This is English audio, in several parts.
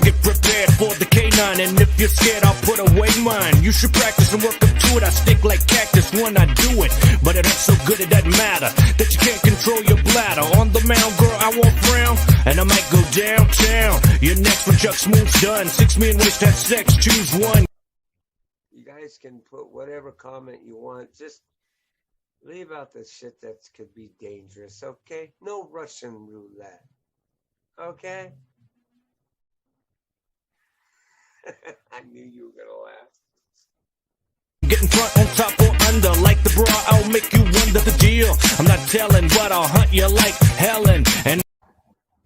Get prepared for the K9, and if you're scared, I'll put away mine. You should practice and work up to it. I stick like cactus when I do it, but it ain't so good it doesn't matter that you can't control your bladder. On the mound, girl, I won't frown, and I might go downtown. You're next when Chuck Smooth's done. 6 men waste that sex, choose one. You guys can put whatever comment you want. Just leave out the shit that could be dangerous, okay? No Russian roulette, okay? I knew you were gonna laugh. Get in front, on top, or under. Like the bra, I'll make you wonder the deal. I'm not telling, but I'll hunt you like Helen. And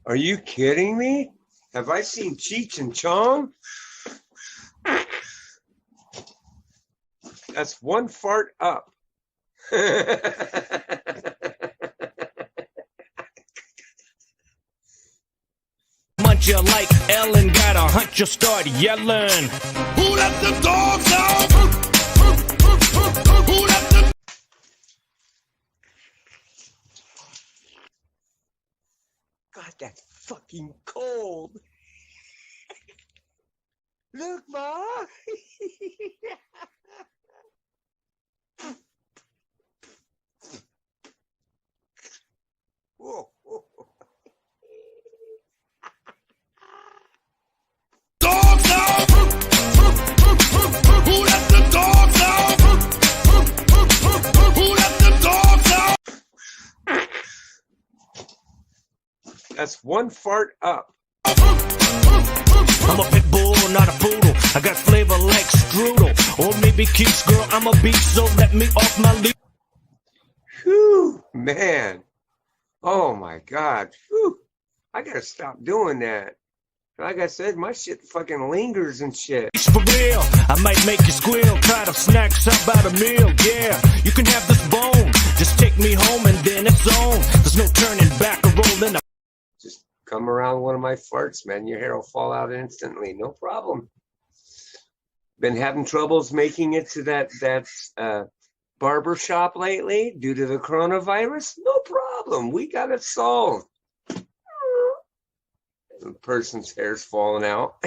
are you kidding me? Have I seen Cheech and Chong? That's one fart up. Munch you like Ellen, gotta hunt you, start yelling. Who let the dogs out? Who let the... God, that's fucking cold. Look, Ma. Whoa. Dogs out! Who let the dogs out? Who let the dogs out? That's one fart up. I'm a pit bull, not a poodle. I got flavor like strudel. Or maybe Keats, girl, I'm a beast, so let me off my leash. Whew, man. Oh my God. Whew. I gotta stop doing that. Like I said, my shit fucking lingers and shit. For real, I might make you squeal. Tired of snacks, how about a meal? Yeah, you can have this bone. Just take me home and then it's on. There's no turning back or rolling. Just come around one of my farts, man. Your hair will fall out instantly. No problem. Been having troubles making it to that barber shop lately due to the coronavirus. No problem. We got it solved. The person's hair's falling out.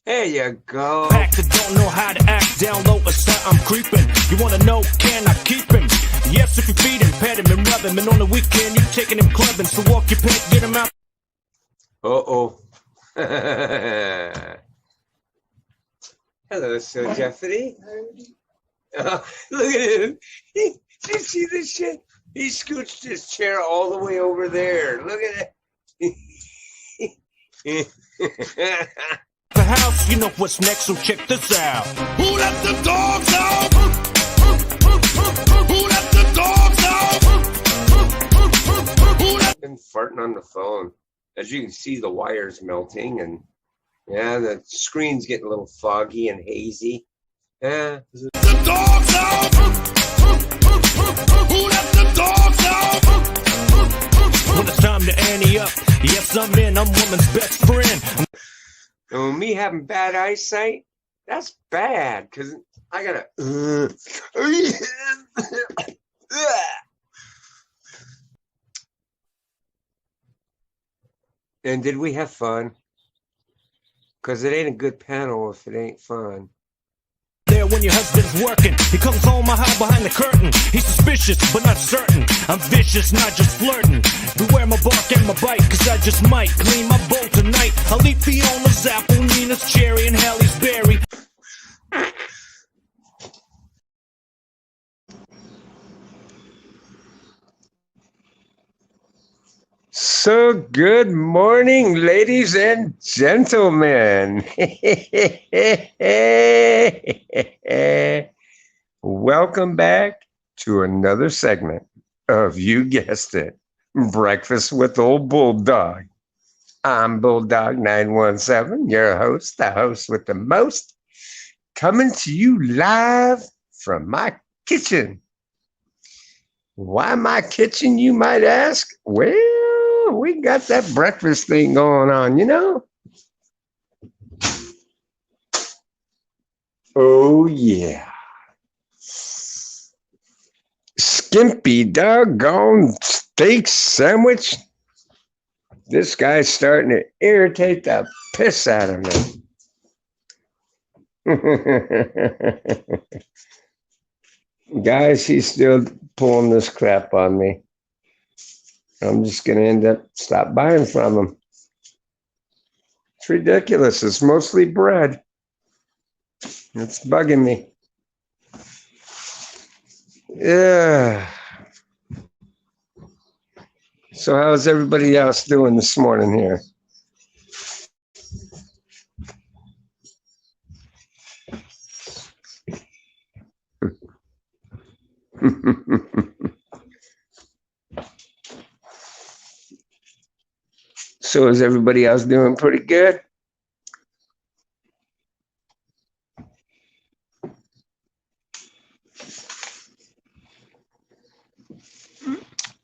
There you go. Pack that don't know how to act, down low or I'm creeping. You wanna know, can I keep him? Yes, if you feed him, pet him and rub him. And on the weekend, you taking him clubbing. So walk your pet, get him out. Uh-oh. Hello, Sir Jeffrey. Look at him. Did you see this shit? He scooched his chair all the way over there. Look at it. The house, you know what's next, so check this out. Who let the dogs out? Who let the dogs out? Been farting on the phone. As you can see, the wire's melting, and yeah, the screen's getting a little foggy and hazy. Yeah. The dogs out. Who let the dogs out? When it's time to ante up, yes, I'm in. I'm woman's best friend. And when me having bad eyesight, that's bad, because I gotta. And did we have fun? Because it ain't a good panel if it ain't fun. There when your husband's working, he comes home, I hide behind the curtain. He's suspicious, but not certain. I'm vicious, not just flirting. Beware my bark and my bite, cause I just might clean my bowl tonight. I'll eat Fiona's apple, Nina's cherry, and Hallie's berry. So good morning, ladies and gentlemen. Welcome back to another segment of, you guessed it, Breakfast with Old Bulldog. I'm Bulldog 917, your host, the host with the most, coming to you live from my kitchen. Why my kitchen, you might ask? Well, we got that breakfast thing going on, you know? Oh, yeah. Skimpy doggone steak sandwich This guy's starting to irritate the piss out of me. Guys, he's still pulling this crap on me. I'm just going to end up stop buying from him. It's ridiculous. It's mostly bread. It's bugging me. Yeah. So how's everybody else doing this morning here? So is everybody else doing pretty good?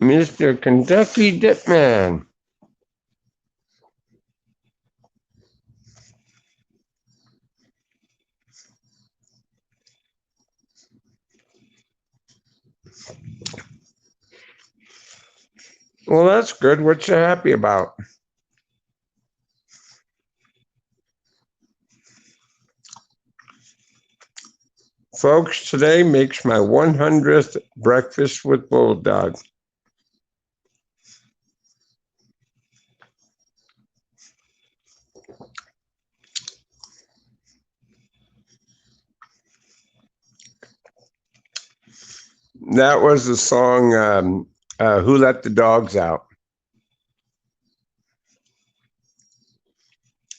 Mr. Kentucky Dipman. Well, that's good. What you happy about? Folks, today makes my 100th breakfast with Bulldog. That was the song, Who Let the Dogs Out?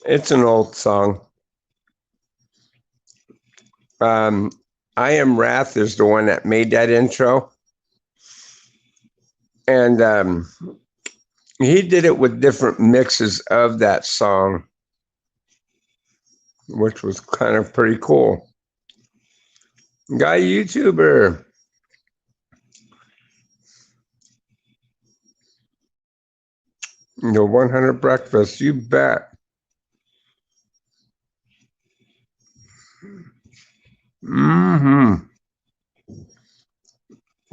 It's an old song. I Am Wrath is the one that made that intro. And he did it with different mixes of that song, which was kind of pretty cool. Guy YouTuber. The 100 breakfast, you bet.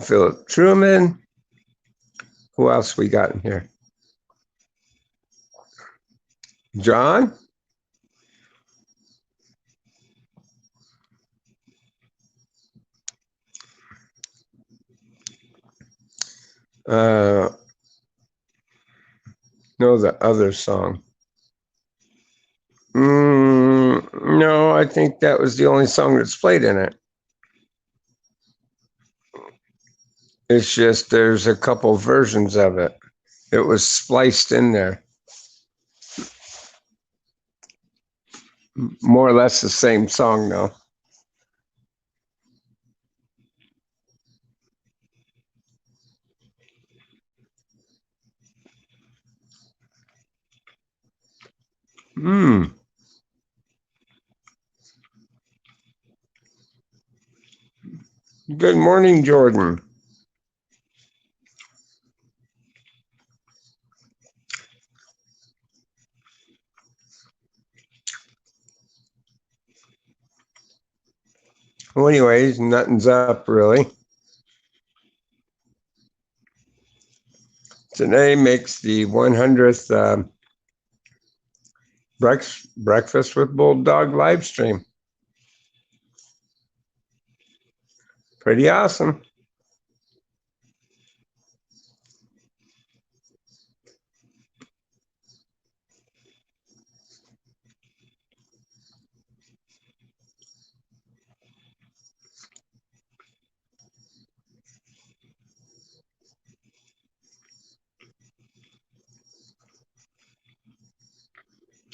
Philip Truman. Who else we got in here? John? No, the other song. No, I think that was the only song that's played in it. It's just there's a couple versions of it. It was spliced in there. More or less the same song, though. Good morning, Jordan. Well, anyways, nothing's up really. Today makes the 100th Breakfast with Bulldog live stream. Pretty awesome.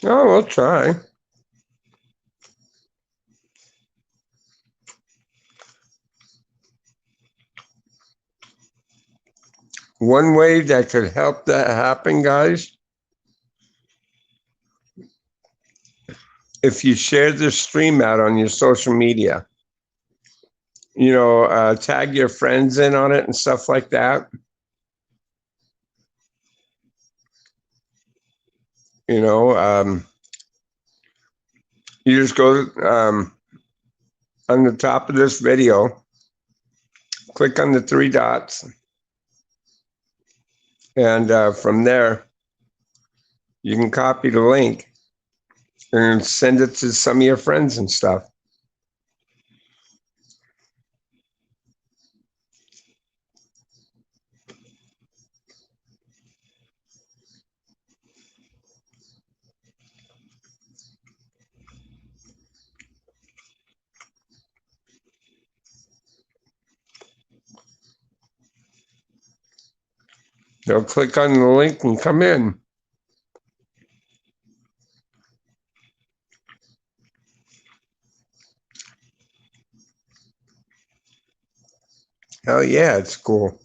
Oh, we'll try. One way that could help that happen, guys, if you share this stream out on your social media, tag your friends in on it and stuff like that. You just go on the top of this video, click on the three dots, and from there, You can copy the link and send it to some of your friends and stuff. They'll click on the link and come in. Hell yeah, it's cool.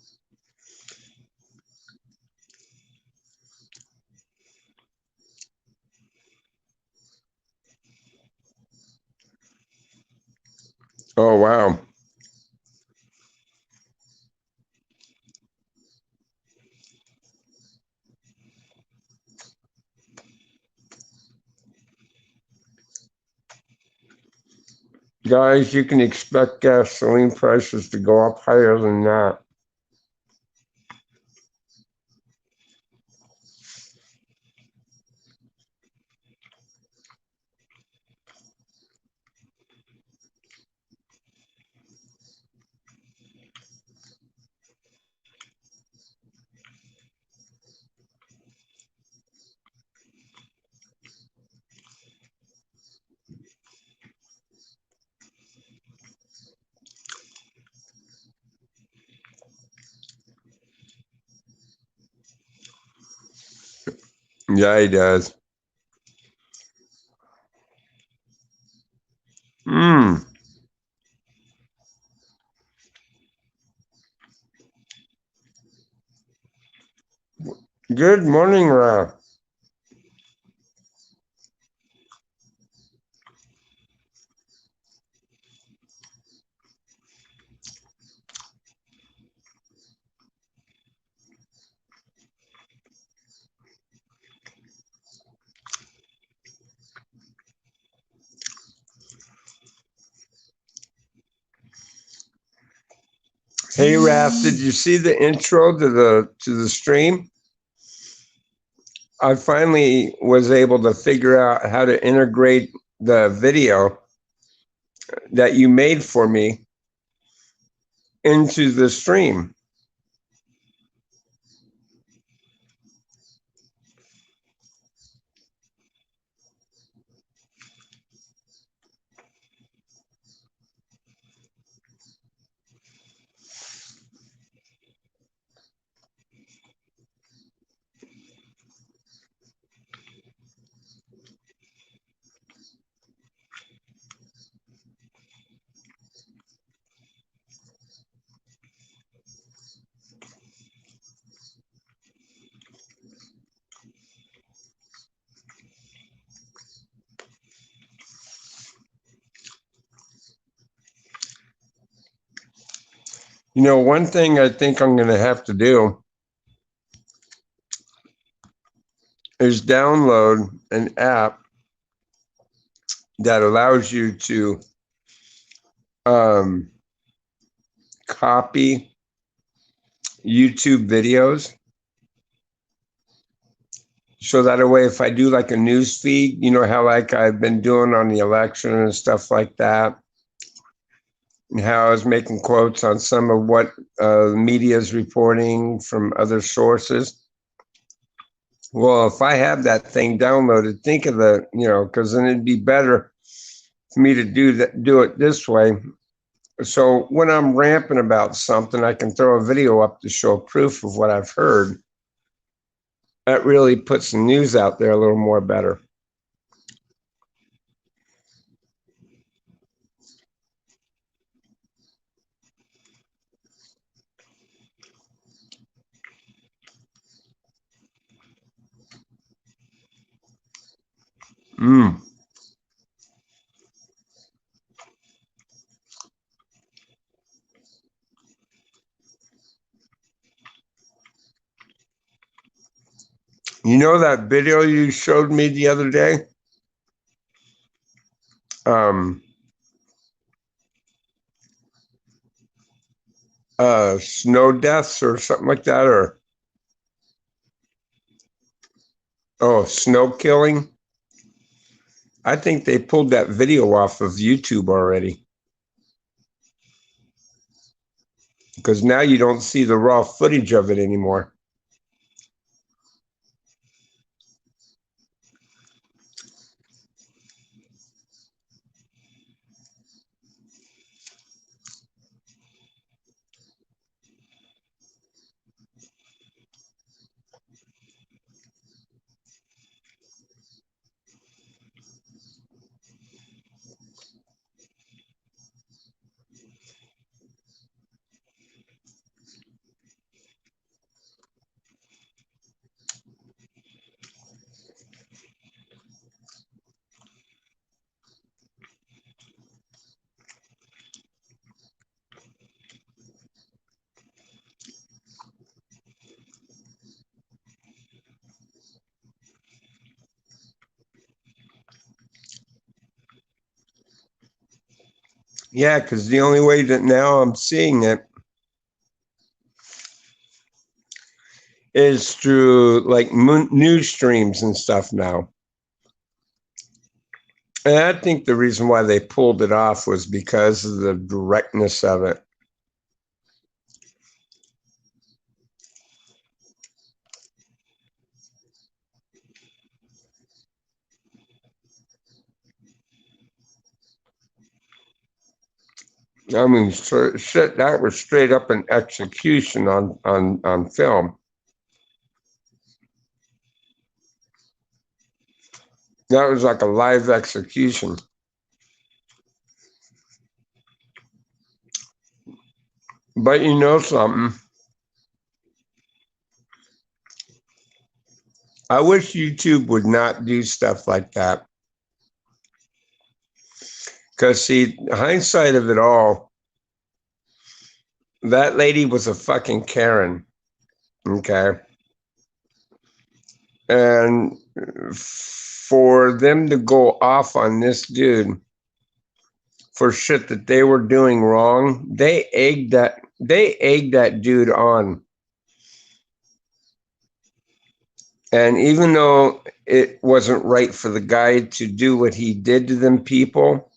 Oh, wow. Guys, you can expect gasoline prices to go up higher than that. Yeah, he does. Mmm. Good morning, Ralph. Hey, Ralph, did you see the intro to the stream? I finally was able to figure out how to integrate the video that you made for me into the stream. You know, one thing I think I'm going to have to do is download an app that allows you to um, copy YouTube videos. So that way, if I do like a news feed, you know how like I've been doing on the election and stuff like that, and how I was making quotes on some of what media is reporting from other sources. Well, if I have that thing downloaded, think of the, you know, because then it'd be better for me to do it this way. So when I'm ramping about something, I can throw a video up to show proof of what I've heard. That really puts the news out there a little more better. Mm. You know that video you showed me the other day? Um, Snow deaths or something like that, or Oh, snow killing. I think they pulled that video off of YouTube already. Because now you don't see the raw footage of it anymore. Yeah, because the only way that now I'm seeing it is through like news streams and stuff now. And I think the reason why they pulled it off was because of the directness of it. I mean, shit, that was straight up an execution on film. That was like a live execution. But you know something? I wish YouTube would not do stuff like that. Because, see, hindsight of it all, that lady was a fucking Karen. Okay. And for them to go off on this dude for shit that they were doing wrong, they egged that dude on. And even though it wasn't right for the guy to do what he did to them people,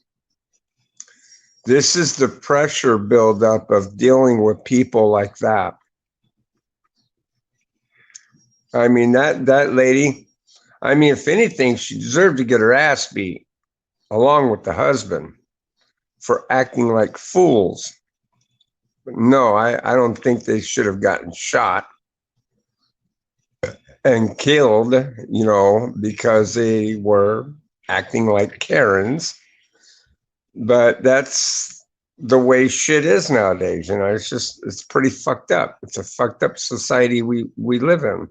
this is the pressure buildup of dealing with people like that. I mean, that lady, I mean, if anything, she deserved to get her ass beat along with the husband for acting like fools. But no, I don't think they should have gotten shot and killed, because they were acting like Karens. But that's the way shit is nowadays. It's pretty fucked up. It's a fucked up society we live in.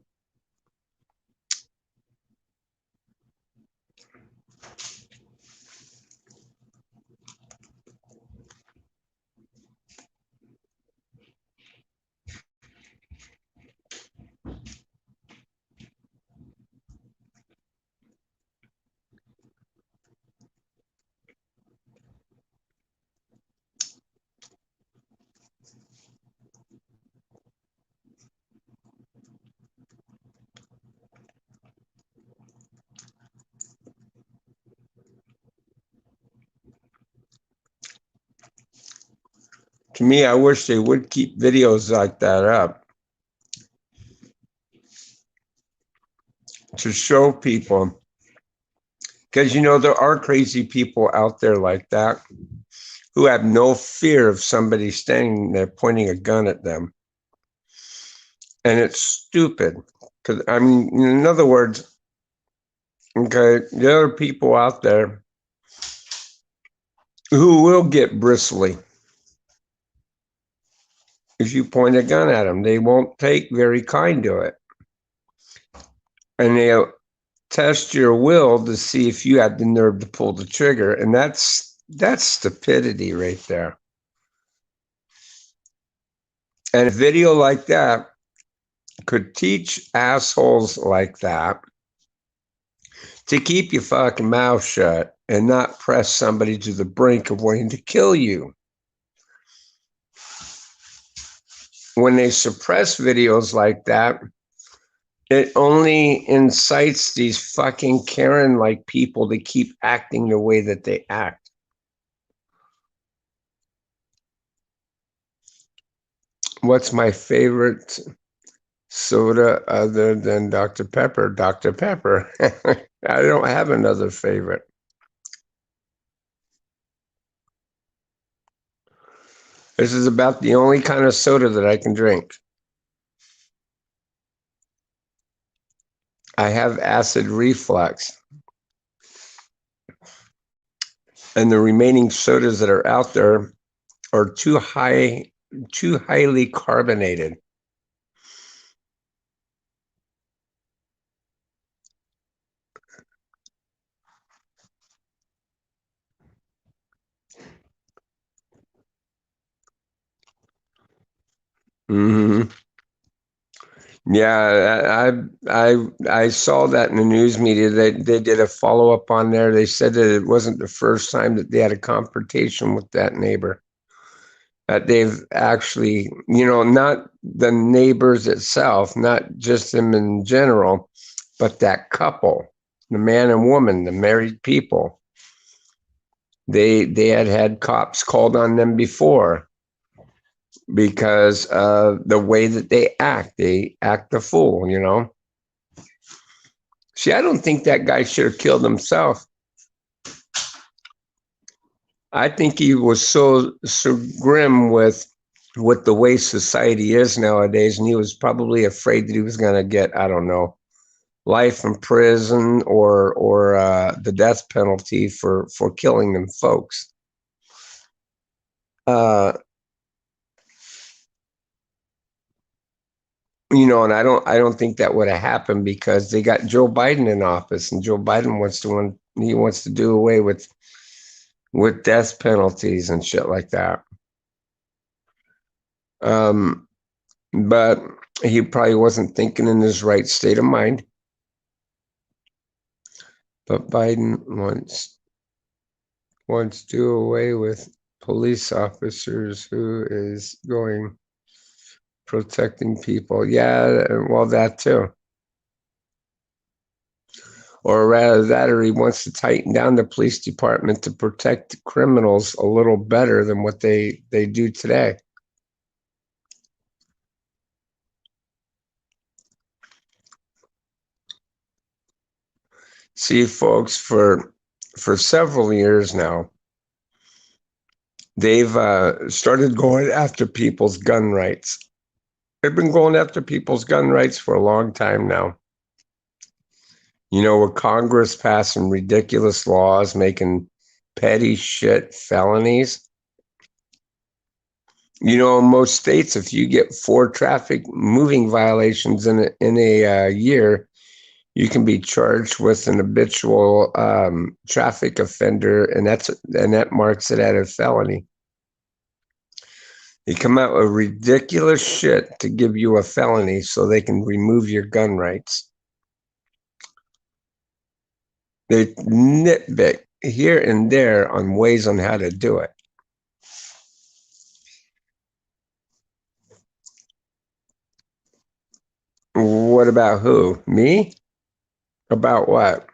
To me, I wish they would keep videos like that up to show people, because there are crazy people out there like that who have no fear of somebody standing there pointing a gun at them. And it's stupid. Because, I mean, in other words, okay, there are people out there who will get bristly if you point a gun at them. They won't take very kind to it. And they'll test your will to see if you have the nerve to pull the trigger. And that's stupidity right there. And a video like that could teach assholes like that to keep your fucking mouth shut and not press somebody to the brink of wanting to kill you. When they suppress videos like that, It only incites these fucking Karen like people to keep acting the way that they act. What's my favorite soda other than Dr. Pepper? Dr. Pepper. I don't have another favorite. This is about the only kind of soda that I can drink. I have acid reflux, and the remaining sodas that are out there are too highly carbonated. Hmm. Yeah, I saw that in the news media. They did a follow up on there. They said that it wasn't the first time that they had a confrontation with that neighbor. That they've actually, not the neighbors itself, not just them in general, but that couple, the man and woman, the married people. They had cops called on them before because the way that they act the fool. See, I don't think that guy should have killed himself. I think he was so grim with the way society is nowadays, and he was probably afraid that he was going to get, I don't know, life in prison or the death penalty for killing them folks. Uh, and I don't think that would have happened because they got Joe Biden in office, and Joe Biden wants to do away with death penalties and shit like that. Um, but he probably wasn't thinking in his right state of mind. But Biden wants to do away with police officers who is going protecting people. Yeah, well, that too. Or rather that, or he wants to tighten down the police department to protect criminals a little better than what they do today. See, folks, for several years now, they've started going after people's gun rights. They've been going after people's gun rights for a long time now. With Congress passing ridiculous laws, making petty shit felonies. In most states, if you get 4 traffic moving violations in a year, you can be charged with an habitual traffic offender, and that marks it as a felony. They come out with ridiculous shit to give you a felony so they can remove your gun rights. They nitpick here and there on ways on how to do it. What about who? Me? About what?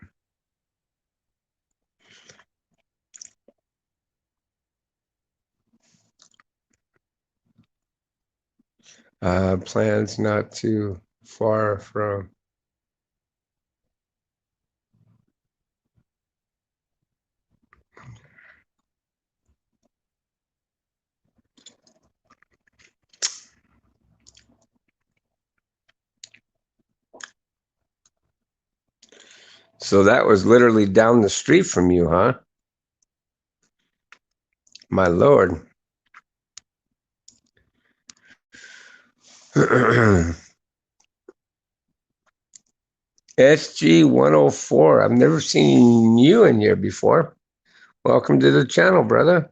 Plans not too far from. So that was literally down the street from you, huh? My lord. SG 104. I've never seen you in here before. Welcome to the channel, brother.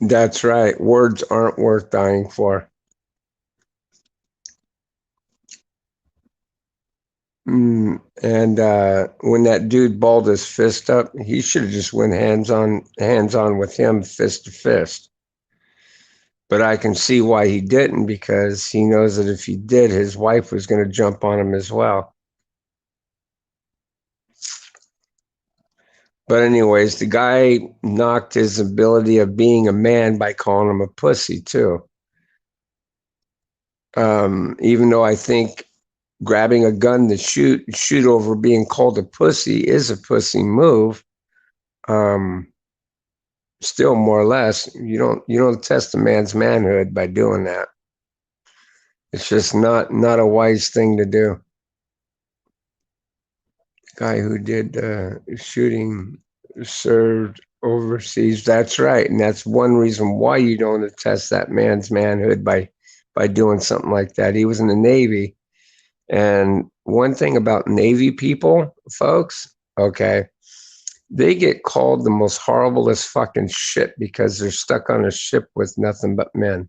That's right. Words aren't worth dying for. And when that dude balled his fist up, he should have just went hands on with him, fist to fist. But I can see why he didn't, because he knows that if he did, his wife was going to jump on him as well. But anyways, the guy knocked his ability of being a man by calling him a pussy too. Even though I think grabbing a gun to shoot over being called a pussy is a pussy move. Um, Still, more or less, you don't test a man's manhood by doing that. It's just not a wise thing to do. Guy who did shooting served overseas. That's right, and that's one reason why you don't attest that man's manhood by doing something like that. He was in the Navy, and one thing about Navy people, folks, okay, they get called the most horriblest fucking shit because they're stuck on a ship with nothing but men.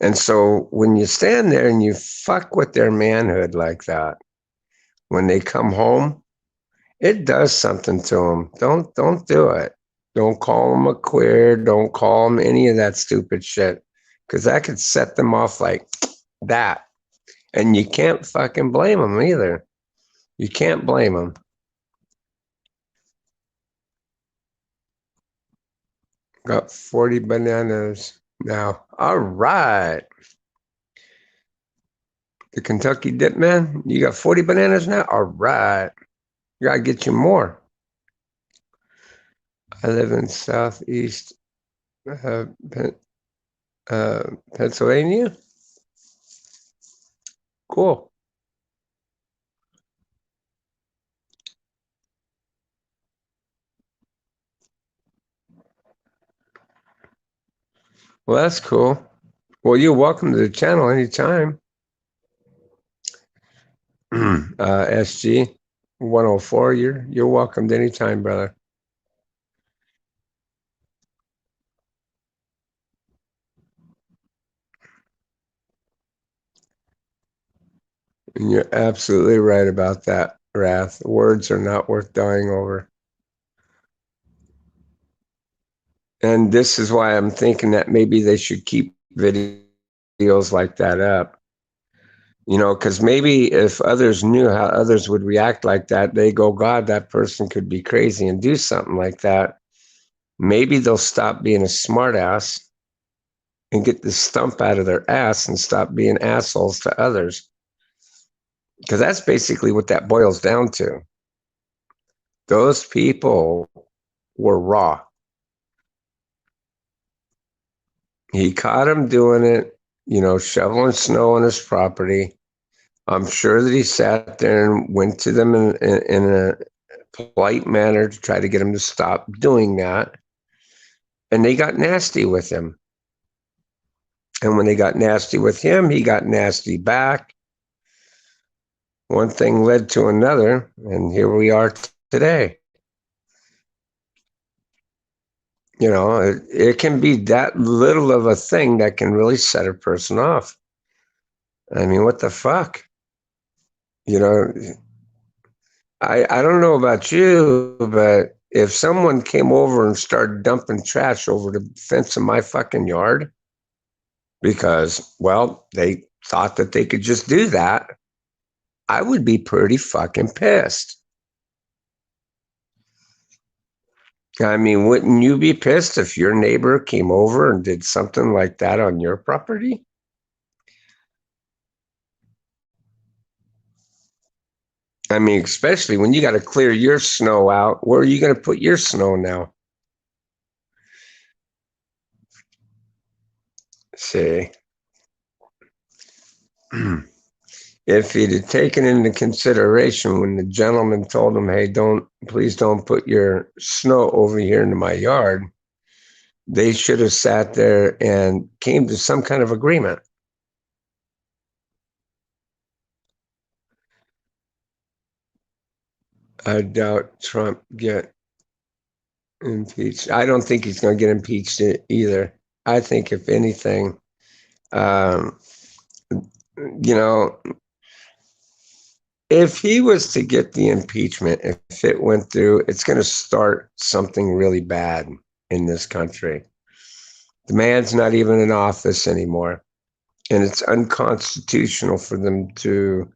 And so when you stand there and you fuck with their manhood like that, when they come home, it does something to them. Don't do it. Don't call them a queer. Don't call them any of that stupid shit, because that could set them off like that. And you can't fucking blame them either. You can't blame them. Got 40 bananas now. All right. The Kentucky Dip Man, you got 40 bananas now? All right. Gotta get you more. I live in southeast uh, Pennsylvania. Cool. Well, that's cool. Well, you're welcome to the channel anytime. SG 104, you're welcome anytime, brother. And you're absolutely right about that, Wrath. Words are not worth dying over. And this is why I'm thinking that maybe they should keep videos like that up. Because maybe if others knew how others would react like that, they go, God, that person could be crazy and do something like that. Maybe they'll stop being a smartass and get the stump out of their ass and stop being assholes to others. Because that's basically what that boils down to. Those people were raw. He caught him doing it, shoveling snow on his property. I'm sure that he sat there and went to them in a polite manner to try to get him to stop doing that. And they got nasty with him. And when they got nasty with him, he got nasty back. One thing led to another, and here we are today. It can be that little of a thing that can really set a person off. I mean, what the fuck? You know, I don't know about you, but if someone came over and started dumping trash over the fence of my fucking yard because, well, they thought that they could just do that, I would be pretty fucking pissed. I mean, wouldn't you be pissed if your neighbor came over and did something like that on your property? I mean, especially when you got to clear your snow out. Where are you going to put your snow now? See, if he'd have taken into consideration when the gentleman told him, hey, please don't put your snow over here into my yard, they should have sat there and came to some kind of agreement. I doubt Trump get Impeached. I don't think he's going to get impeached either. I think, if anything, um, you know, if he was to get the impeachment, if it went through, it's going to start something really bad in this country. The man's not even in office anymore, and it's unconstitutional for them to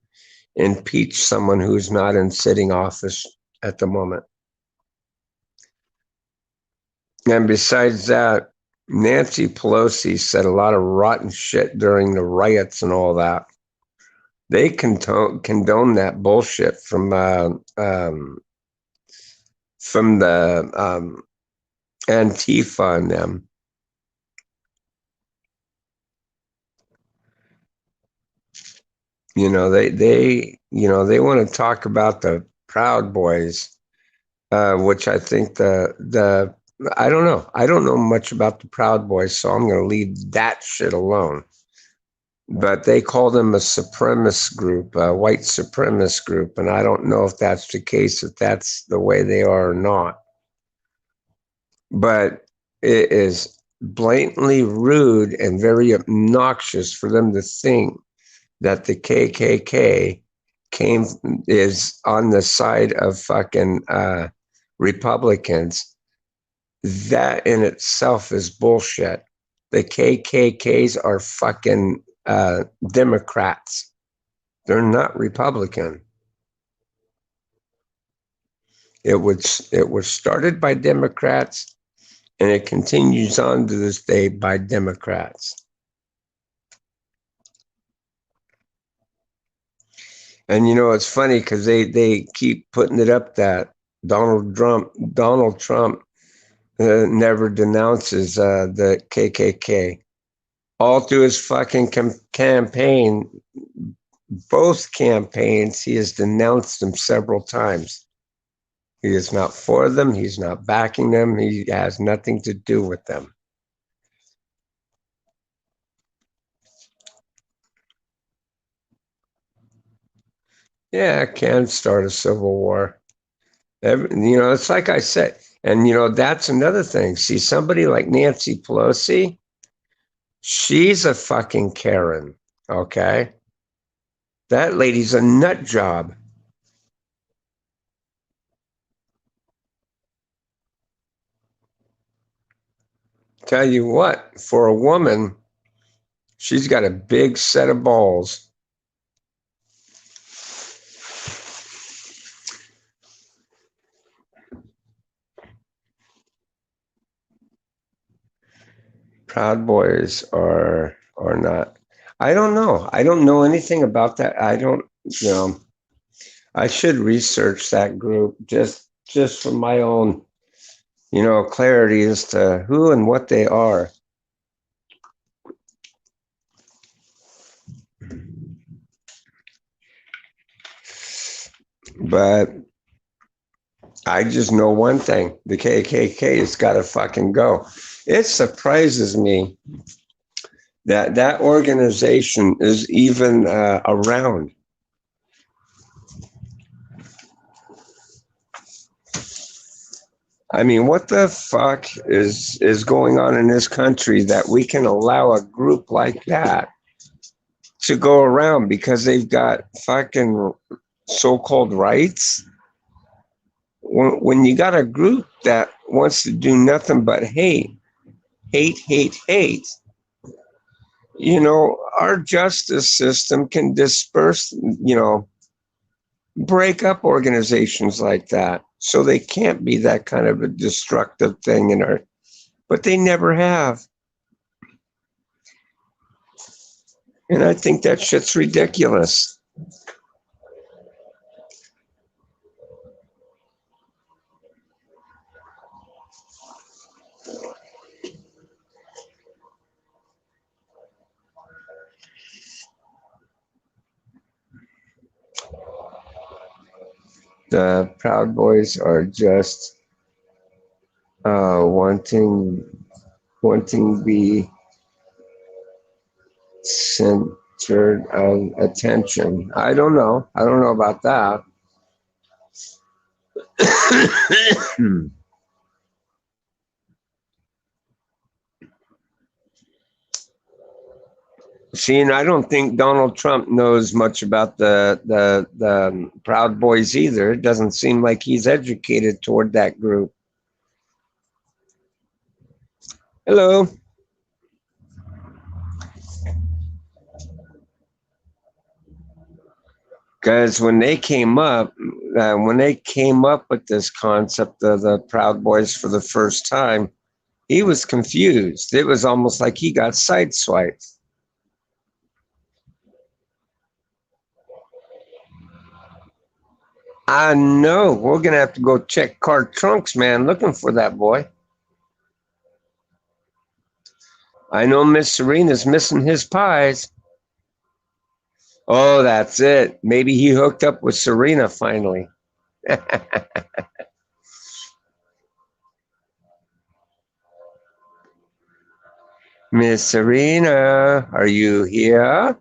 impeach someone who's not in sitting office at the moment. And besides that, Nancy Pelosi said a lot of rotten shit during the riots and all that. They condone that bullshit from the Antifa and them. They want to talk about the Proud Boys, which I think the I don't know. I don't know much about the Proud Boys, so I'm going to leave that shit alone. But they call them a supremacist group, a white supremacist group, and I don't know if that's the case, if that's the way they are or not. But it is blatantly rude and very obnoxious for them to think that the KKK is on the side of fucking Republicans. That in itself is bullshit. The KKKs are fucking Democrats. They're not Republican. It was started by Democrats, and it continues on to this day by Democrats. And it's funny because they keep putting it up that Donald Trump never denounces the KKK. All through his fucking campaign, both campaigns, he has denounced them several times. He is not for them. He's not backing them. He has nothing to do with them. Yeah, it can start a civil war. It's like I said, and that's another thing. See, somebody like Nancy Pelosi, she's a fucking Karen, okay? That lady's a nut job. Tell you what, for a woman, she's got a big set of balls. Proud Boys are not. I don't know. I don't know anything about that. I don't, I should research that group just for my own, clarity as to who and what they are. But I just know one thing: the KKK has got to fucking go. It surprises me that organization is even around. I mean, what the fuck is going on in this country that we can allow a group like that to go around because they've got fucking so-called rights? When you got a group that wants to do nothing but hate, our justice system can disperse, break up organizations like that. So they can't be that kind of a destructive thing but they never have. And I think that shit's ridiculous. The Proud Boys are just wanting the centered of attention. I don't know. I don't know about that. See, and I don't think Donald Trump knows much about the Proud Boys either. It doesn't seem like he's educated toward that group. Hello. Because when they came up with this concept of the Proud Boys for the first time, he was confused. It was almost like he got sideswiped. I know. We're gonna have to go check car trunks, man, looking for that boy. I know Miss Serena's missing his pies. Oh, that's it. Maybe he hooked up with Serena finally. Miss Serena, are you here?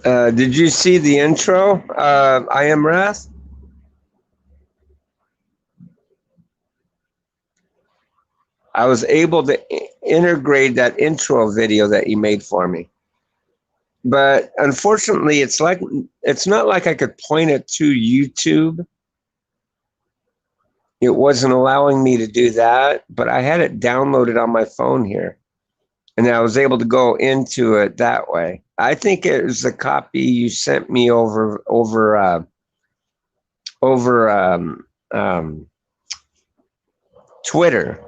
Did you see the intro? I Am Wrath? I was able to integrate that intro video that you made for me. But unfortunately, it's not like I could point it to YouTube. It wasn't allowing me to do that, but I had it downloaded on my phone here, and I was able to go into it that way. I think it was the copy you sent me over Twitter,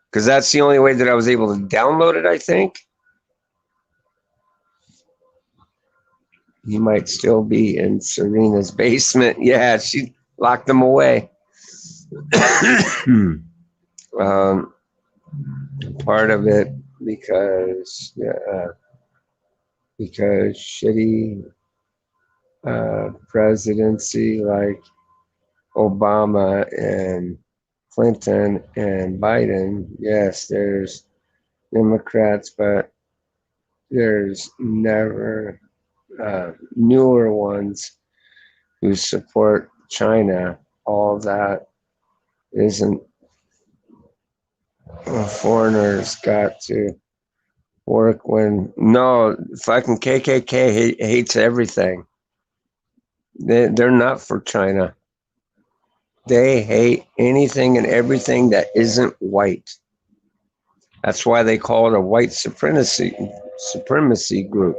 because that's the only way that I was able to download it, I think. He might still be in Serena's basement. Yeah, she locked him away. Part of it because shitty presidency like Obama and Clinton and Biden. Yes, there's Democrats, but there's never newer ones who support China. All that isn't. Foreigners got to work when no fucking KKK hates everything. They're not for China. They hate anything and everything that isn't white. That's why they call it a white supremacy group.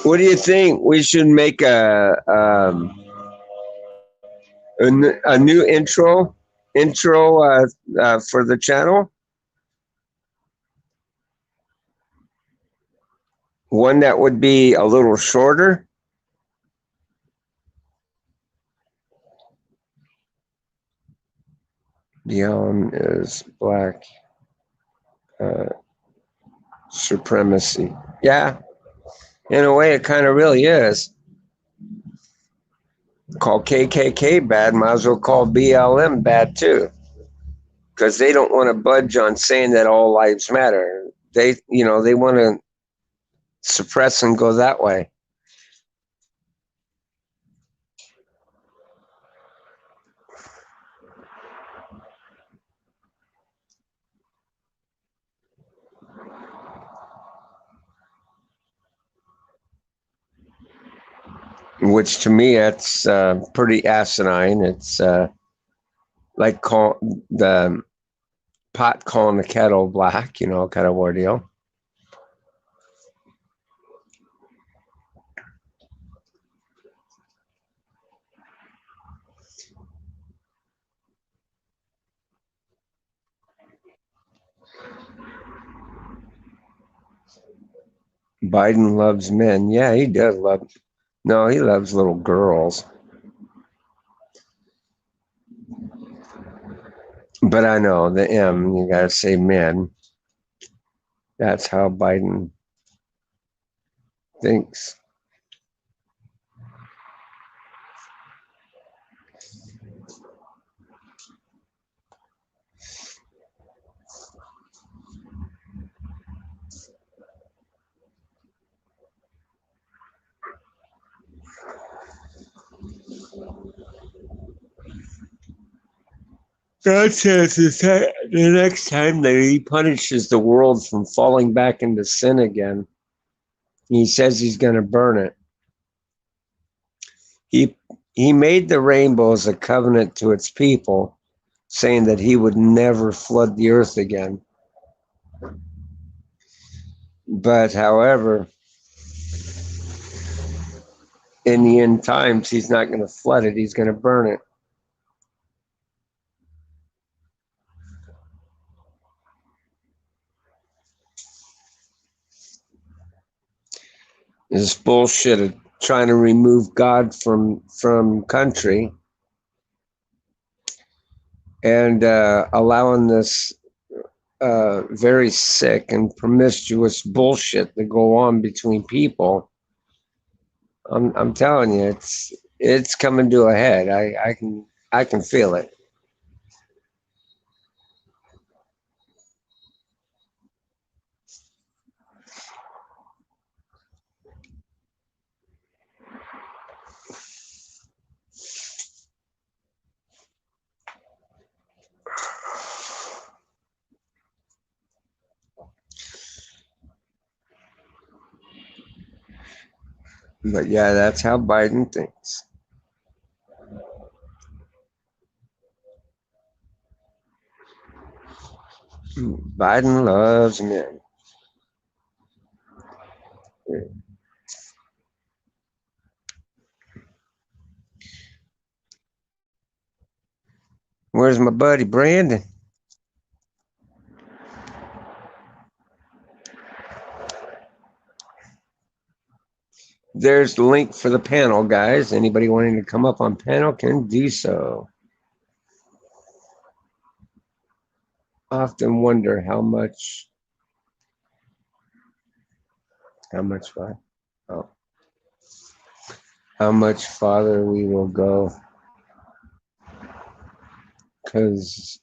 What do you think? We should make a new intro for the channel. One that would be a little shorter. Beyond is black supremacy. Yeah, in a way, it kind of really is. Call KKK bad, might as well call BLM bad too, because they don't want to budge on saying that all lives matter. They want to suppress and go that way. Which to me, that's pretty asinine. It's like the pot calling the kettle black, kind of ordeal. Biden loves men. Yeah, he does love. No, he loves little girls. But I know the M, you got to say men. That's how Biden thinks. God says the next time that he punishes the world from falling back into sin again, he says he's going to burn it. He made the rainbow as a covenant to its people, saying that he would never flood the earth again. But however, in the end times, he's not going to flood it, he's going to burn it. This bullshit of trying to remove God from country and allowing this very sick and promiscuous bullshit to go on between people. I'm telling you, it's coming to a head. I can feel it. But yeah, that's how Biden thinks. Biden loves men. Where's my buddy Brandon? There's the link for the panel, guys. Anybody wanting to come up on panel can do so. Often wonder how much what? Oh. How much farther we will go. Because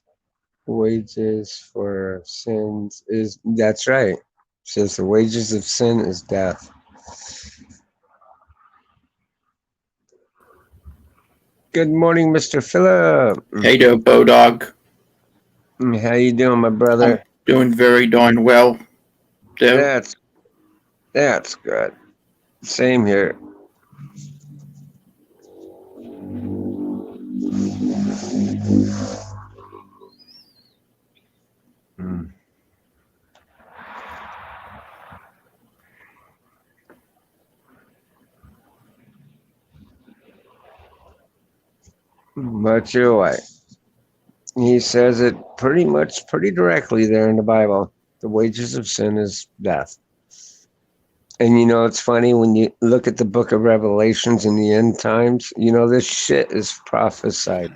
wages for sins is, that's right. It says the wages of sin is death. Good morning, Mr. Phillip. Hey there, bulldog. How you doing, my brother? I'm doing very darn well. There. That's good. Same here. But you're right. He says it pretty directly there in the Bible. The wages of sin is death. And you know, it's funny when you look at the book of Revelations in the end times, you know, this shit is prophesied.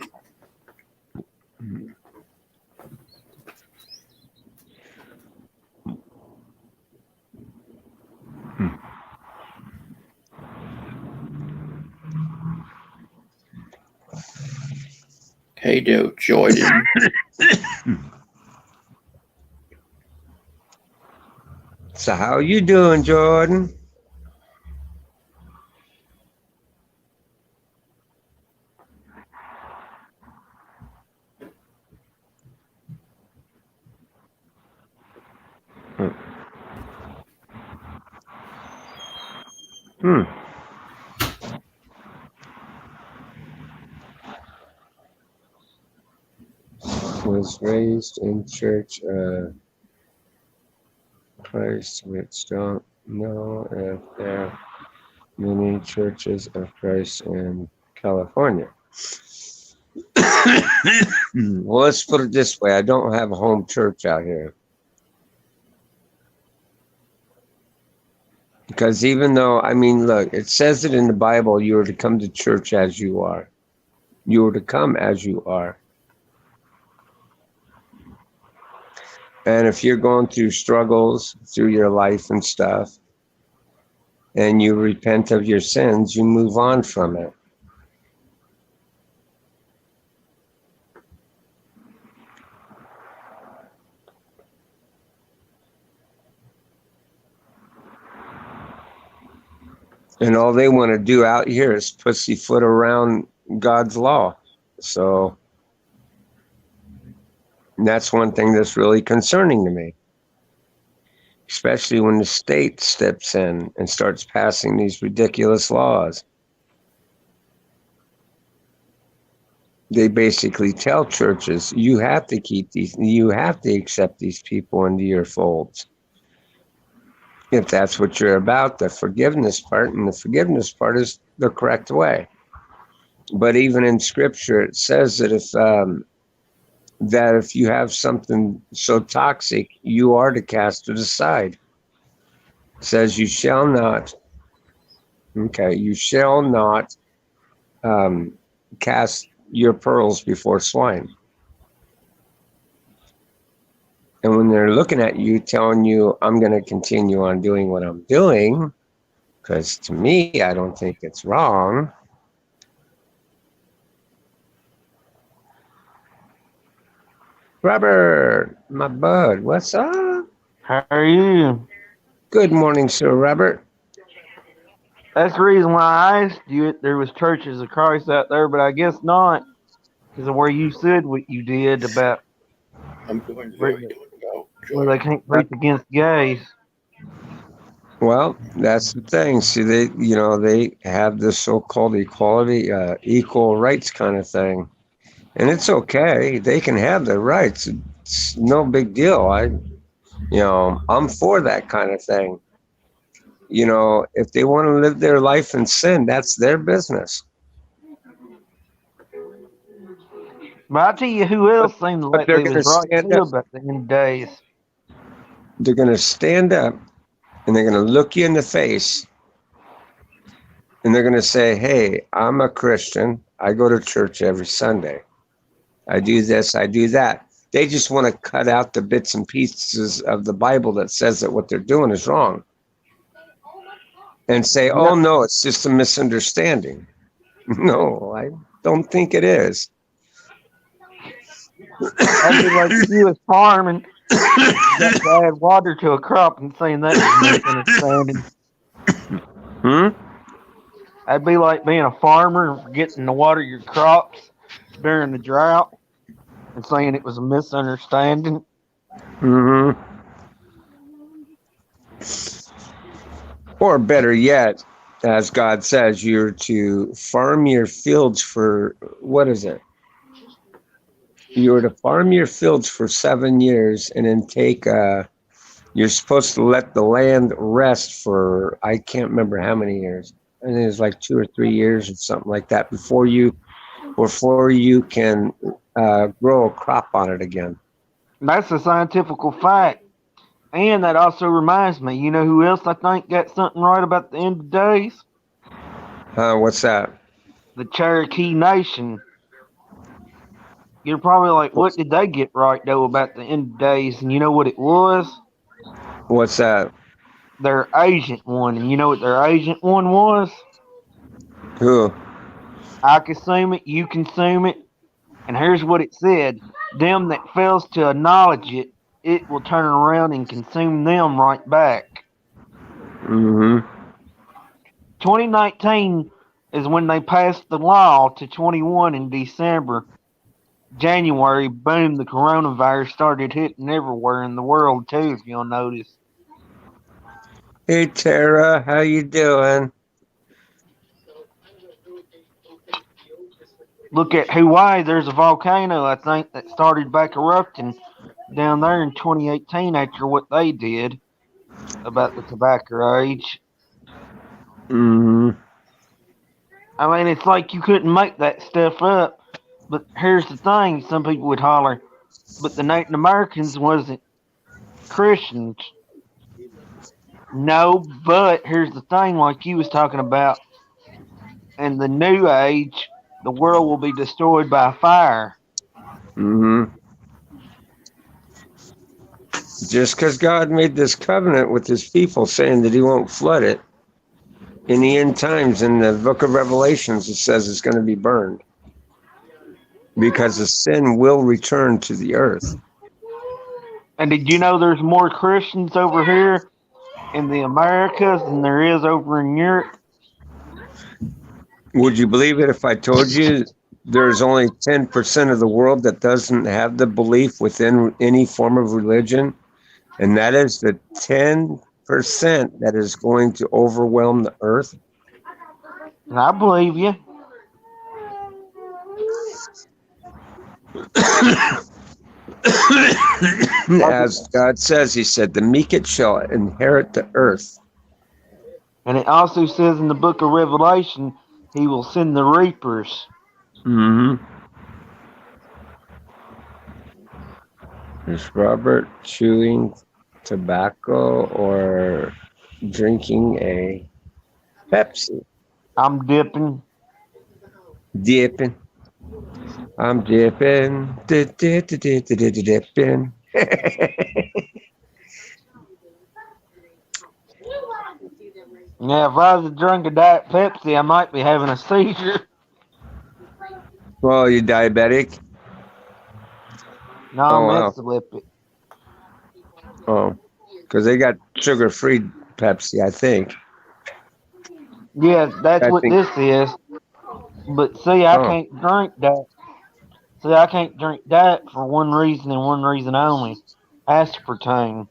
Hey there, Jordan. So how you doing, Jordan? Was raised in Church Christ, which don't know if there are many churches of Christ in California. Well, let's put it this way. I don't have a home church out here. Because even though, I mean, look, it says it in the Bible, you are to come to church as you are. You are to come as you are. And if you're going through struggles through your life and stuff, and you repent of your sins, you move on from it. And all they want to do out here is pussyfoot around God's law. So that's one thing that's really concerning to me, especially when the state steps in and starts passing these ridiculous laws. They basically tell churches, you have to keep these, you have to accept these people into your folds. If that's what you're about, the forgiveness part, and the forgiveness part is the correct way. But even in scripture, it says that if you have something so toxic, you are to cast it aside. It says you shall not cast your pearls before swine. And when they're looking at you, telling you, I'm going to continue on doing what I'm doing, because to me, I don't think it's wrong. Robert, my bud, what's up? How are you? Good morning, Sir Robert. That's the reason why I asked you if there was churches of Christ out there, but I guess not, because of where you said what you did about I'm doing very well, where they can't preach against gays. Well, that's the thing. See, they have this so-called equality, equal rights kind of thing, and it's okay. They can have their rights. It's no big deal. I'm for that kind of thing. If they want to live their life in sin, that's their business. But I tell you who else seemed like they're they gonna was right stand too up. about the end days. They're going to stand up and they're going to look you in the face and they're going to say, hey, I'm a Christian. I go to church every Sunday. I do this, I do that. They just want to cut out the bits and pieces of the Bible that says that what they're doing is wrong. And say, oh, no, it's just a misunderstanding. No, I don't think it is. That'd be like you was farming, got to add water to a crop and saying that was misunderstanding. That'd be like being a farmer and forgetting to water your crops during the drought and saying it was a misunderstanding. Or better yet, as God says, you're to farm your fields for, what is it? You're to farm your fields for 7 years and then you're supposed to let the land rest for, I can't remember how many years. I think it's like 2 or 3 years or something like that before you can grow a crop on it again. That's a scientific fact. And that also reminds me, you know who else I think got something right about the end of days? What's that? The Cherokee Nation. You're probably like, what did they get right, though, about the end of days? And you know what it was? What's that? Their agent one. And you know what their agent one was? Who? I consume it, you consume it. And here's what it said. Them that fails to acknowledge it, it will turn around and consume them right back. 2019 is when they passed the law to 21 in December. January, boom, the coronavirus started hitting everywhere in the world too, if you'll notice. Hey Tara, how you doing? Look at Hawaii, there's a volcano, I think, that started back erupting down there in 2018 after what they did about the tobacco age. I mean, it's like you couldn't make that stuff up. But here's the thing, some people would holler, but the Native Americans wasn't Christians. No, but here's the thing, like you was talking about, in the new age, the world will be destroyed by fire. just because God made this covenant with his people saying that he won't flood it, in the end times, in the book of Revelations, it says it's going to be burned because the sin will return to the earth. And did you know there's more Christians over here in the Americas than there is over in Europe? Would you believe it if I told you there's only 10% of the world that doesn't have the belief within any form of religion? And that is the 10% that is going to overwhelm the earth. And I believe you. As God says, he said, the meek shall inherit the earth. And it also says in the book of Revelation, he will send the reapers. Mm-hmm. Is Robert chewing tobacco or drinking a Pepsi? I'm dipping. Dipping. I'm dipping. Dipping. Yeah, if I was to drink a Diet Pepsi, I might be having a seizure. Well, you diabetic? No, Oh, I'm wow. epileptic. Oh, because they got sugar-free Pepsi, I think. Yeah, that's what this is. But see, I can't drink that. See, I can't drink that for one reason and one reason only. Aspartame.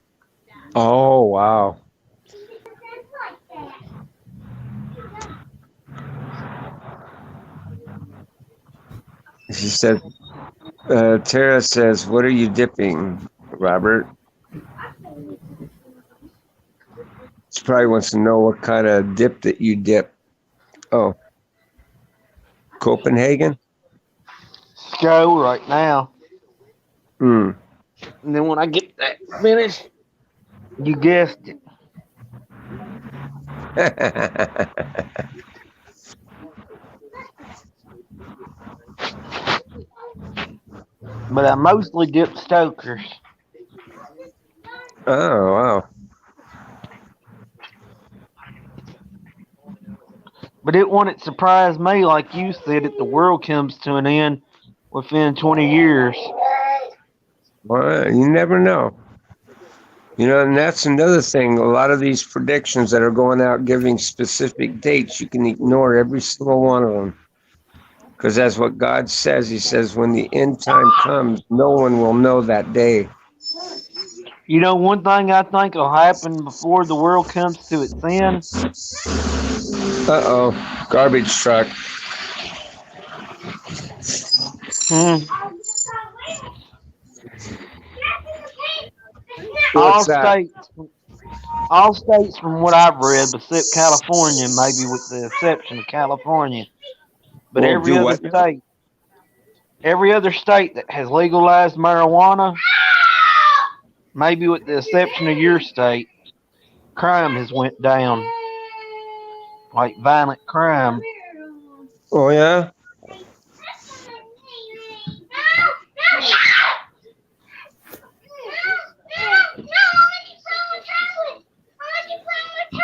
Oh, wow. She said, Tara says, what are you dipping, Robert? She probably wants to know what kind of dip that you dip. Oh, Copenhagen? Let's go right now. Hmm. And then when I get that finished, you guessed it. But I mostly dip Stokers. Oh, wow. But it wouldn't surprise me, like you said, that the world comes to an end within 20 years. Well, you never know. You know, and that's another thing. A lot of these predictions that are going out giving specific dates, you can ignore every single one of them. Because that's what God says. He says, when the end time comes, no one will know that day. You know, one thing I think will happen before the world comes to its end? Uh-oh. Garbage truck. All What's that? states from what I've read, except California, maybe with the exception of California. But Won't do what now? every other state that has legalized marijuana, maybe with the exception of your state, crime has went down. Like violent crime. Oh, yeah?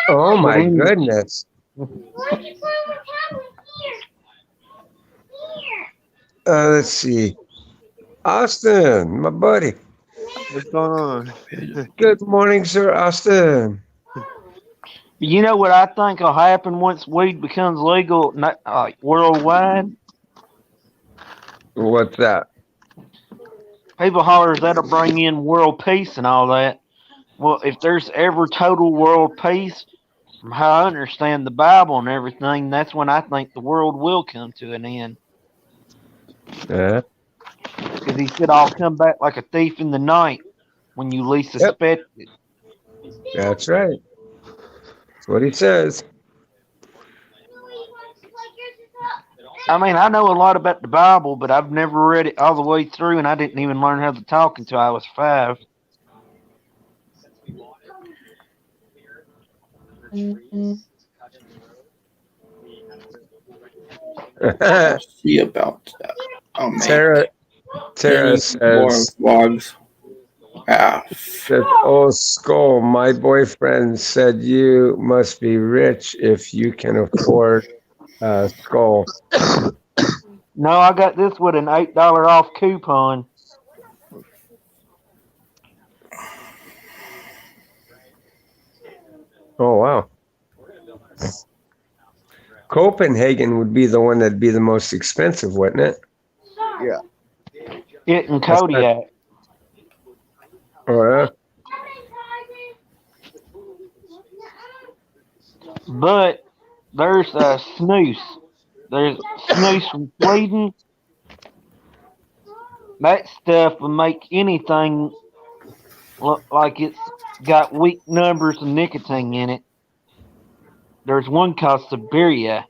Oh, my goodness. Let's see. Austin, my buddy. What's going on? Good morning, Sir Austin. You know what I think will happen once weed becomes legal worldwide? What's that? People hollers that'll bring in world peace and all that. Well, if there's ever total world peace, from how I understand the Bible and everything, that's when I think the world will come to an end. Yeah. Because he said, I'll come back like a thief in the night when you least suspect it. That's right. That's what he says. I mean, I know a lot about the Bible, but I've never read it all the way through, and I didn't even learn how to talk until I was 5. See about that. Oh man. Tara Any says, more vlogs? Said, oh, Skull, my boyfriend said you must be rich if you can afford Skull. No, I got this with an $8 off coupon. Oh, wow. Copenhagen would be the one that'd be the most expensive, wouldn't it? Yeah. It in That's not- Kodiak. Oh, yeah. But there's a snooze. There's snooze from Sweden. That stuff will make anything look like it's got weak numbers of nicotine in it. There's one called Siberia,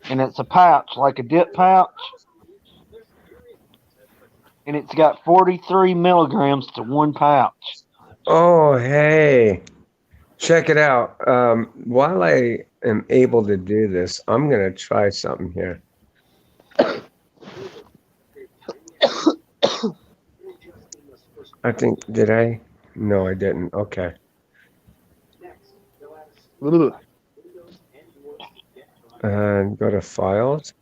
and it's a pouch, like a dip pouch. And it's got 43 milligrams to one pouch. Oh, hey. Check it out. While I am able to do this, I'm going to try something here. I think, did I? No, I didn't. Okay. And go to files.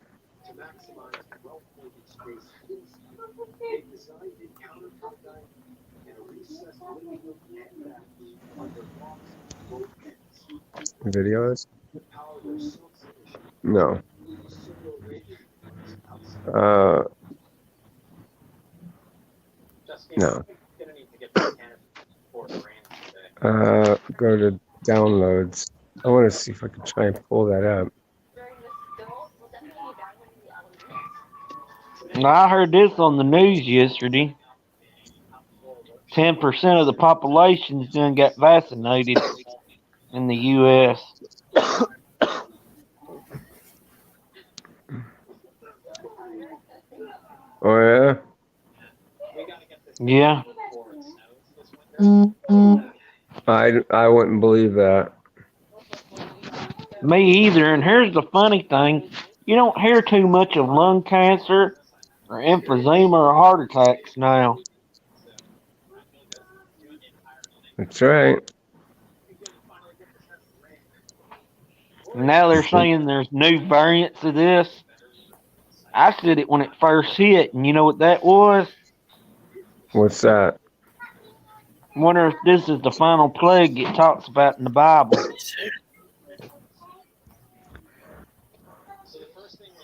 Videos. No. No. Go to downloads. I want to see if I can try and pull that up. Now, I heard this on the news yesterday. 10% of the population's done got vaccinated in the U.S. Oh, yeah? Yeah. I wouldn't believe that. Me either. And here's the funny thing. You don't hear too much of lung cancer or emphysema or heart attacks now. That's right. Now they're saying there's new variants of this. I said it when it first hit, and you know what that was? What's that? Wonder if this is the final plague it talks about in the Bible.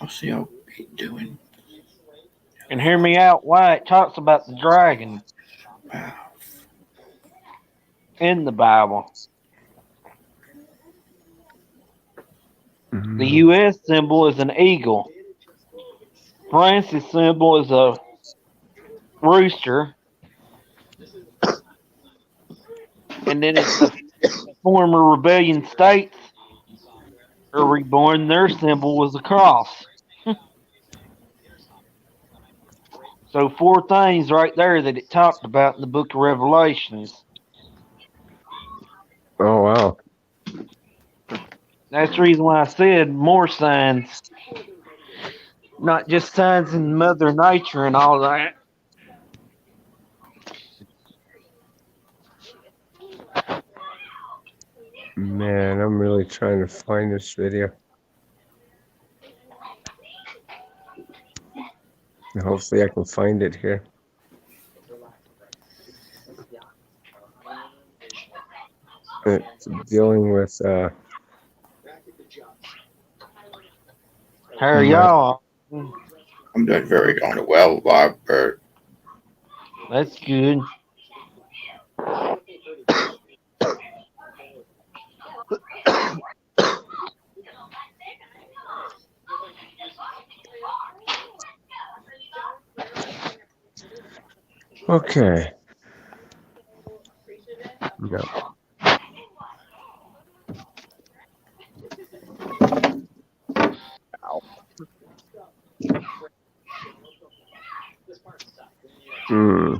I'll see how he's doing. And hear me out why it talks about the dragon in the Bible. The U.S. symbol is an eagle. France's symbol is a rooster. And then it's the former rebellion states are reborn. Their symbol was a cross. So 4 things right there that it talked about in the book of Revelations. Oh, wow. That's the reason why I said more signs. Not just signs in Mother Nature and all that. Man, I'm really trying to find this video. Hopefully I can find it here. It's dealing with How are y'all? I'm doing very darn well, Robert. That's good. okay. No. Hmm.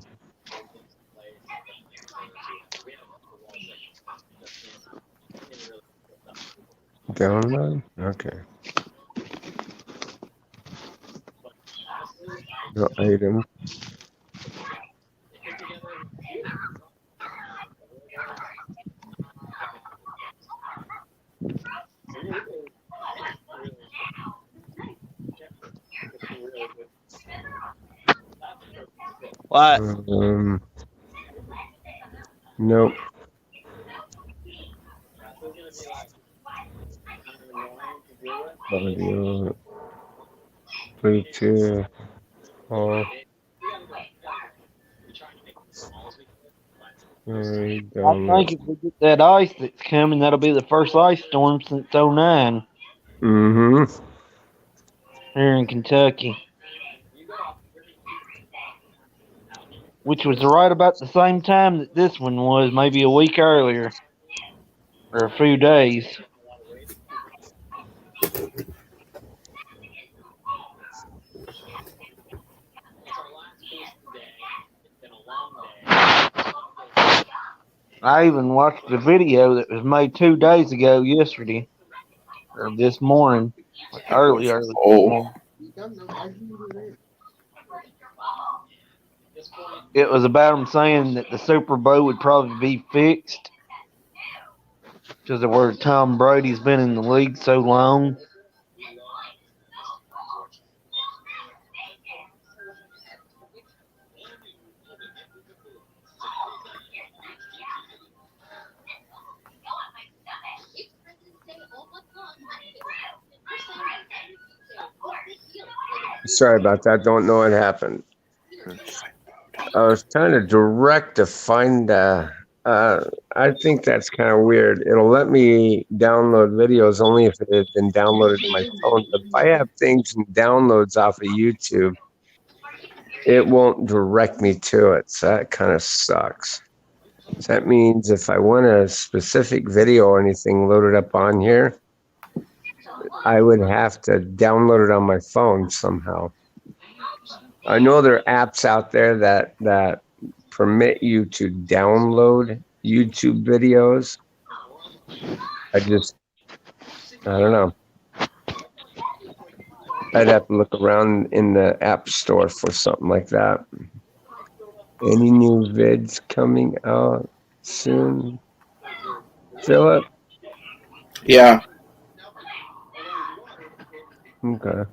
Download? Okay. No item. What? Nope. Audio, Bluetooth, off. I Download. think if we get that ice that's coming, that'll be the first ice storm since '09 Mm-hmm. here in Kentucky. Which was right about the same time that this one was, maybe a week earlier. Or a few days. I even watched a video that was made 2 days ago yesterday. Or this morning. Early this Oh, morning. It was about them saying that the Super Bowl would probably be fixed because of where Tom Brady's been in the league so long. Sorry about that. Don't know what happened. I was trying to direct to find. I think that's kind of weird. It'll let me download videos only if it had been downloaded to my phone. But if I have things and downloads off of YouTube, it won't direct me to it. So that kind of sucks. So that means if I want a specific video or anything loaded up on here, I would have to download it on my phone somehow. I know there are apps out there that permit you to download YouTube videos. I don't know. I'd have to look around in the app store for something like that. Any new vids coming out soon? Philip? yeah. Okay.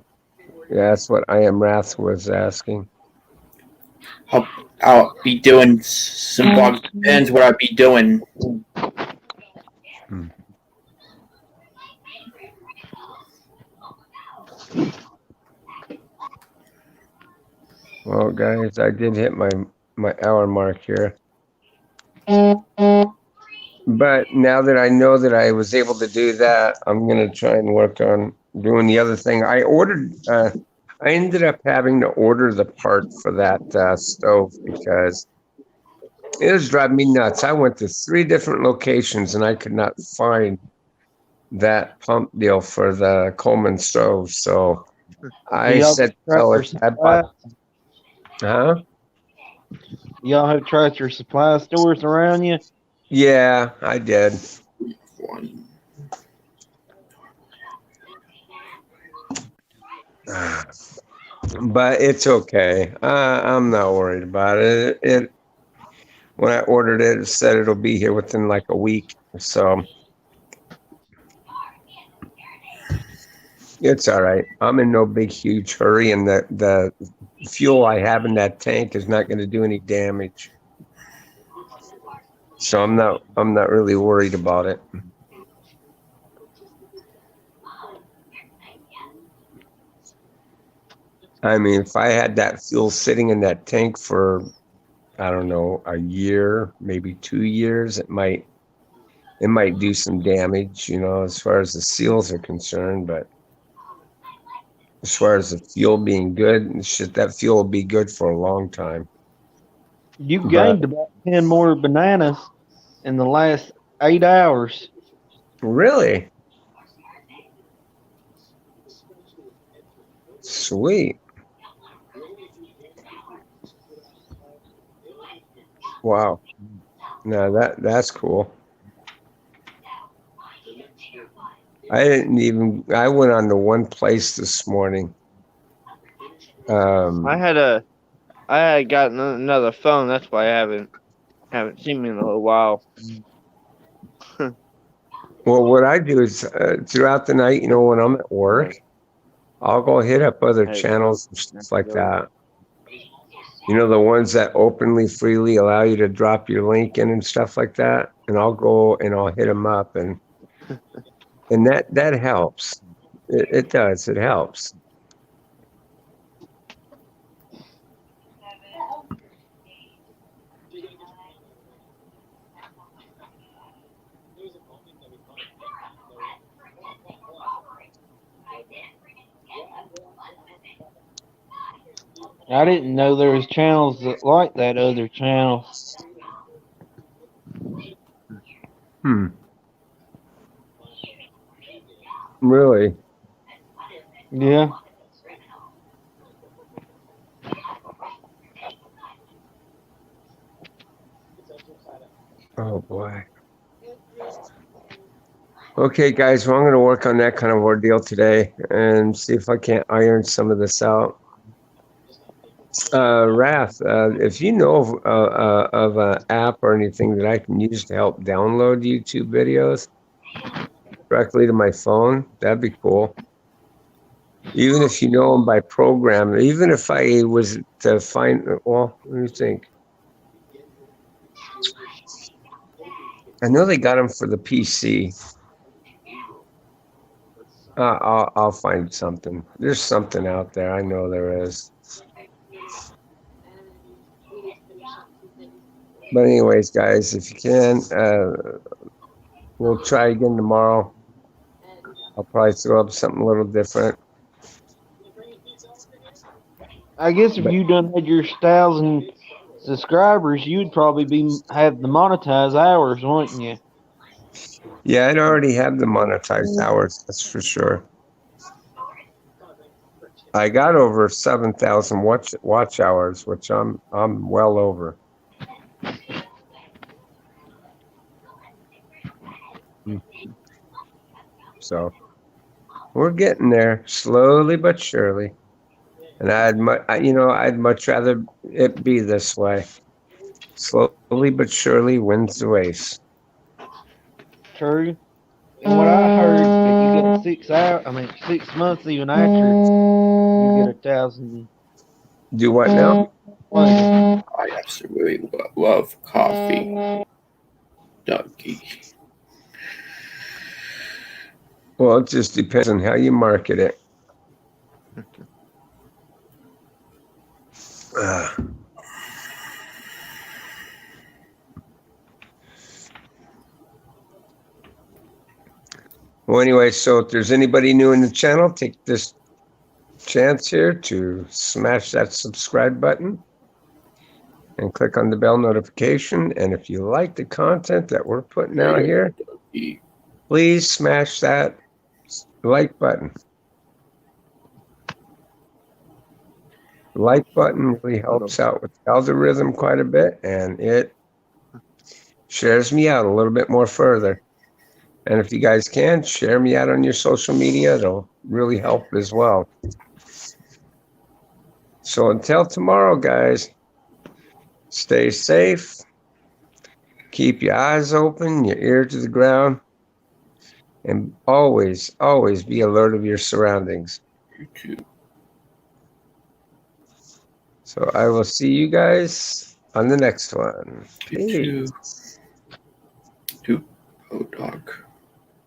Yeah, that's what I Am Wrath was asking. I'll be doing some vlogs. Depends what I'll be doing. Well, guys, I did hit my hour mark here. But now that I know that I was able to do that, I'm going to try and work on doing the other thing. I ended up having to order the part for that stove because it was driving me nuts. I went to 3 different locations and I could not find that pump deal for the Coleman stove. So I said, Tractor I bought, huh? Y'all have Tractor Supply stores around you? Yeah, I did. One. But it's okay. I'm not worried about it. When I ordered it, it said it'll be here within like a week. So it's all right. I'm in no big, huge hurry, and the fuel I have in that tank is not going to do any damage. So I'm not really worried about it. I mean, if I had that fuel sitting in that tank for, I don't know, a year, maybe 2 years, it might do some damage, as far as the seals are concerned. But as far as the fuel being good, that fuel will be good for a long time. You gained about 10 more bananas in the last 8 hours. Really? Sweet. Wow. No, that's cool. I went on to one place this morning. I had gotten another phone. That's why I haven't seen me in a little while. Well, what I do is throughout the night, when I'm at work, I'll go hit up other channels and stuff like that. You know, the ones that openly, freely allow you to drop your link in and stuff like that. And I'll go and I'll hit them up, and that helps. It does. It helps. I didn't know there was channels that like that other channels. Hmm. Really? Yeah. Oh boy. Okay, guys. Well, I'm going to work on that kind of ordeal today and see if I can't iron some of this out. Wrath, if you know of an app or anything that I can use to help download YouTube videos directly to my phone, that'd be cool. Even if you know them by program, even if I was to find, well, let me think. I know they got them for the PC. I'll find something. There's something out there. I know there is. But anyways, guys, if you can, we'll try again tomorrow. I'll probably throw up something a little different. I guess if But you done had your 1,000 subscribers, you'd probably have the monetized hours, wouldn't you? yeah, I'd already have the monetized hours. That's for sure. I got over 7,000 watch hours, which I'm well over. So we're getting there slowly but surely. And I'd much rather it be this way. Slowly but surely wins the race. True. And what I heard that you get 6 months even after you get 1,000. Do what now? Money. I absolutely love coffee, Dougie. Well, it just depends on how you market it. Well, anyway, so if there's anybody new in the channel, take this chance here to smash that subscribe button and click on the bell notification. And if you like the content that we're putting out here, Dougie. please smash that like button. The like button really helps out with the algorithm quite a bit, and it shares me out a little bit more further. And if you guys can, share me out on your social media. It'll really help as well. So until tomorrow, guys, stay safe. Keep your eyes open, your ear to the ground, and always, always be alert of your surroundings. You too. So I will see you guys on the next one. You too. Bulldog.